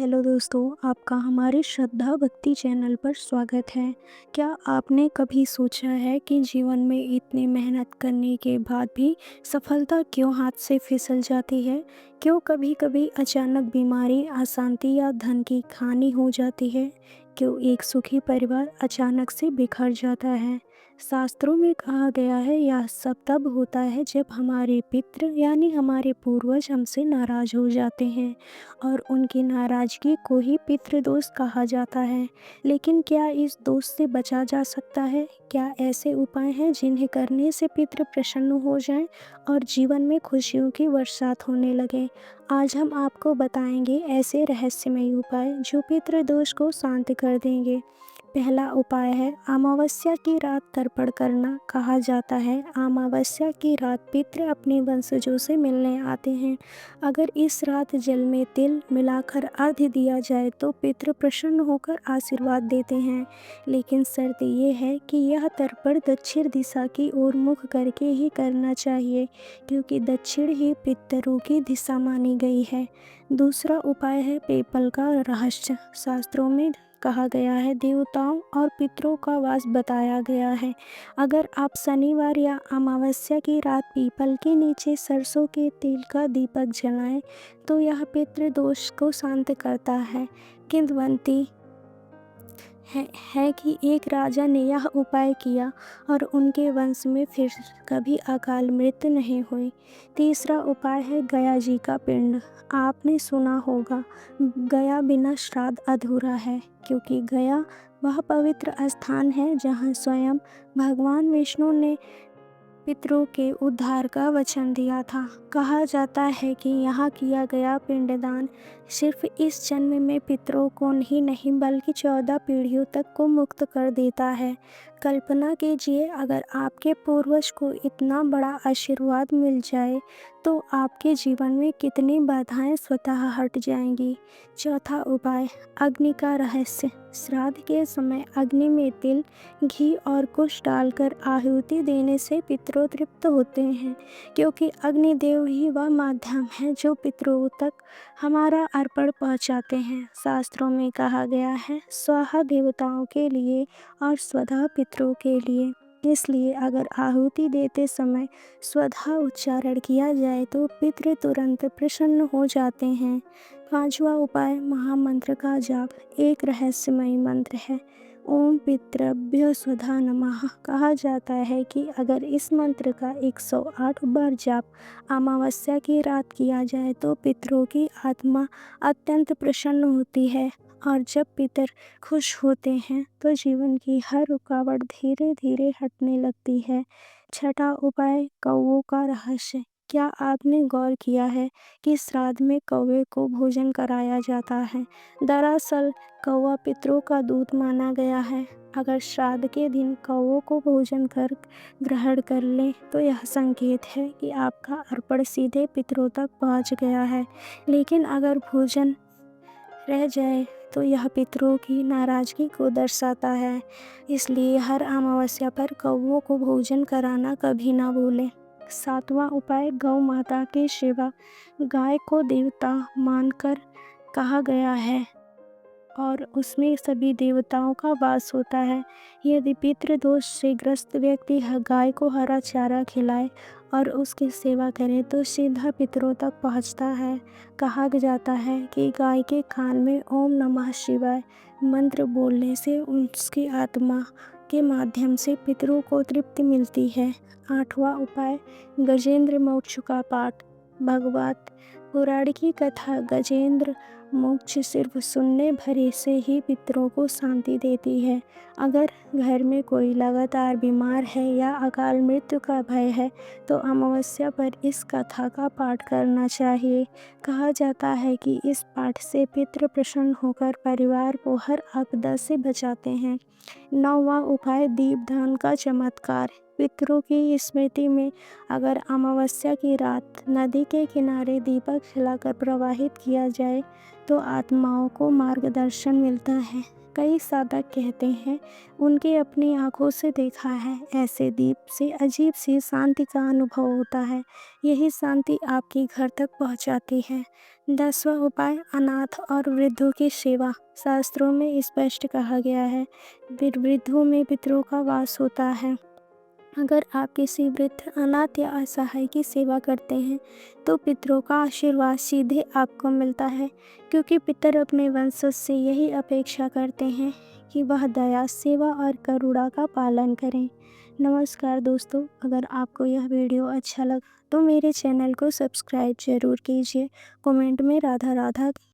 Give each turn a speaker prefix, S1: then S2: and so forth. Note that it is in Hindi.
S1: हेलो दोस्तों, आपका हमारे श्रद्धा भक्ति चैनल पर स्वागत है। क्या आपने कभी सोचा है कि जीवन में इतनी मेहनत करने के बाद भी सफलता क्यों हाथ से फिसल जाती है? क्यों कभी-कभी अचानक बीमारी, अशांति या धन की हानि हो जाती है? क्यों एक सुखी परिवार अचानक से बिखर जाता है? शास्त्रों में कहा गया है यह सब तब होता है जब हमारे पितृ यानी हमारे पूर्वज हमसे नाराज हो जाते हैं और उनकी नाराज़गी को ही पितृदोष कहा जाता है। लेकिन क्या इस दोष से बचा जा सकता है? क्या ऐसे उपाय हैं जिन्हें करने से पितृ प्रसन्न हो जाएं और जीवन में खुशियों की बरसात होने लगे? आज हम आपको बताएंगे ऐसे रहस्यमय उपाय जो पितृदोष को शांत कर देंगे। पहला उपाय है अमावस्या की रात तर्पण करना। कहा जाता है अमावस्या की रात पितृ अपने वंशजों से मिलने आते हैं। अगर इस रात जल में तिल मिलाकर अर्घ्य दिया जाए तो पितृ प्रसन्न होकर आशीर्वाद देते हैं। लेकिन शर्त ये है कि यह तर्पण दक्षिण दिशा की ओर मुख करके ही करना चाहिए, क्योंकि दक्षिण ही पितरों की दिशा मानी गई है। दूसरा उपाय है पीपल का रहस्य। शास्त्रों में कहा गया है देवताओं और पितरों का वास बताया गया है। अगर आप शनिवार या अमावस्या की रात पीपल के नीचे सरसों के तेल का दीपक जलाएं तो यह पितृ दोष को शांत करता है। किंवदंती है कि एक राजा ने यह उपाय किया और उनके वंश में फिर कभी अकाल मृत्यु नहीं हुई। तीसरा उपाय है गया जी का पिंड। आपने सुना होगा गया बिना श्राद्ध अधूरा है, क्योंकि गया वह पवित्र स्थान है जहाँ स्वयं भगवान विष्णु ने पितरों के उद्धार का वचन दिया था। कहा जाता है कि यहाँ किया गया पिंडदान सिर्फ इस जन्म में पितरों को ही नहीं बल्कि 14 पीढ़ियों तक को मुक्त कर देता है। कल्पना कीजिए अगर आपके पूर्वज को इतना बड़ा आशीर्वाद मिल जाए तो आपके जीवन में कितनी बाधाएं स्वतः हट जाएंगी। चौथा उपाय अग्नि का रहस्य। श्राद्ध के समय अग्नि में तिल, घी और कुश डालकर आहुति देने से पितरों तृप्त होते हैं, क्योंकि अग्निदेव ही वह माध्यम है जो पितरों तक हमारा अर्पण पहुंचाते हैं। शास्त्रों में कहा गया है स्वाहा देवताओं के लिए और स्वधा पितरों के लिए। इसलिए अगर आहुति देते समय स्वधा उच्चारण किया जाए तो पितृ तुरंत प्रसन्न हो जाते हैं। पांचवा उपाय महामंत्र का जाप। एक रहस्यमय मंत्र है ओम पितृभ्यो स्वधा नमः। कहा जाता है कि अगर इस मंत्र का 108 बार जाप अमावस्या की रात किया जाए तो पितरों की आत्मा अत्यंत प्रसन्न होती है और जब पितर खुश होते हैं तो जीवन की हर रुकावट धीरे धीरे हटने लगती है। छठा उपाय कौओं का रहस्य। क्या आपने गौर किया है कि श्राद्ध में कौवे को भोजन कराया जाता है? दरअसल कौवा पितरों का दूत माना गया है। अगर श्राद्ध के दिन कौवों को भोजन कर ग्रहण कर लें तो यह संकेत है कि आपका अर्पण सीधे पितरों तक पहुंच गया है। लेकिन अगर भोजन रह जाए तो यह पितरों की नाराजगी को दर्शाता है। इसलिए हर अमावस्या पर कौवों को भोजन कराना कभी ना भूलें। सातवां उपाय गौ माता की सेवा। गाय को देवता मानकर कहा गया है और उसमें सभी देवताओं का वास होता है। यदि पितृदोष से ग्रस्त व्यक्ति गाय को हरा चारा खिलाए और उसकी सेवा करे तो सीधा पितरों तक पहुंचता है। कहा जाता है कि गाय के कान में ओम नमः शिवाय मंत्र बोलने से उसकी आत्मा के माध्यम से पितरों को तृप्ति मिलती है। आठवां उपाय गजेंद्र मोक्ष का पाठ। भगवत पुराण की कथा गजेंद्र मोक्ष सिर्फ सुनने भरे से ही पितरों को शांति देती है। अगर घर में कोई लगातार बीमार है या अकाल मृत्यु का भय है तो अमावस्या पर इस कथा का पाठ करना चाहिए। कहा जाता है कि इस पाठ से पितृ प्रसन्न होकर परिवार को हर आपदा से बचाते हैं। नौवां उपाय दीपदान का चमत्कार। पितरों की स्मृति में अगर अमावस्या की रात नदी के किनारे दीपक जलाकर प्रवाहित किया जाए तो आत्माओं को मार्गदर्शन मिलता है। कई साधक कहते हैं उनके अपनी आंखों से देखा है। ऐसे दीप से अजीब सी शांति का अनुभव होता है। यही शांति आपके घर तक पहुंचाती है। 10वां उपाय, अनाथ और वृद्धों की सेवा। शास्त्रों में स्पष्ट कहा गया है, वृद्धों में पितरों का वास होता है। अगर आप किसी वृद्ध, अनाथ या असहाय की सेवा करते हैं तो पितरों का आशीर्वाद सीधे आपको मिलता है, क्योंकि पितर अपने वंशज से यही अपेक्षा करते हैं कि वह दया, सेवा और करुणा का पालन करें। नमस्कार दोस्तों, अगर आपको यह वीडियो अच्छा लगा तो मेरे चैनल को सब्सक्राइब जरूर कीजिए। कमेंट में राधा राधा